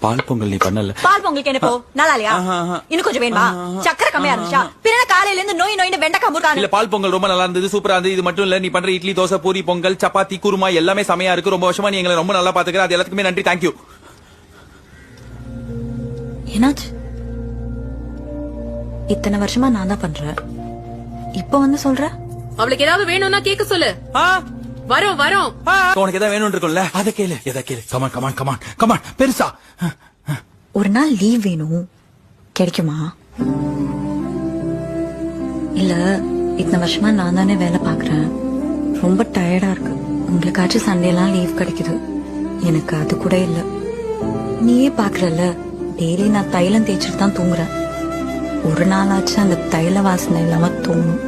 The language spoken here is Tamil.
பால் பொங்கல் நீ பண்ணல. பால் பொங்கலுக்கு என்ன போ நல்லா இல்லையா? இன்னும் கொஞ்சம் வேணுமா? சக்கரை கம்மியா இருந்துச்சா? பின்ன காலையில இருந்து நோய் நோயின்னு வெண்டைக்காய் முறுக்கானு. இல்ல பால் பொங்கல் ரொம்ப நல்லா இருந்தது, சூப்பரா இருந்தது. இது மட்டும் இல்ல, நீ பண்ற இட்லி, தோசை, பூரி, பொங்கல், சப்பாத்தி, குருமா எல்லாமே செமையா இருக்கு. ரொம்ப வருஷமா நீ எங்களை ரொம்ப நல்லா பாத்துக்கிற. அது எல்லாத்துக்குமே நன்றி, தேங்க்யூ. என்னாச்சு? இத்தனை வருஷமா நான் தான் பண்றேன், இப்ப வந்து சொல்ற? அவளுக்கு ஏதாவது வேணும்னா கேட்க சொல்லு. வரோம் வரோம். உனக்கு ஏதாவது வேணும் இருக்கும்ல, அதை கேளு, எதை கேளு. கமான் கமான் கமான் கமான், பெருசா. ஒரு நாள் லீவ் வேணும், கிடைக்குமா? இல்ல இத்தனை வருஷமா நான் தானே வேலை பாக்குறேன், ரொம்ப டயர்டா இருக்கு. உங்களுக்காச்சும் சண்டே எல்லாம் லீவ் கிடைக்குது, எனக்கு அது கூட இல்ல. நீயே பாக்குறல்ல, டெய்லி நான் தைலம் தேய்ச்சிட்டு தான் தூங்குறேன். ஒரு நாளாச்சும் அந்த தைல வாசனை இல்லாம தூங்கும்.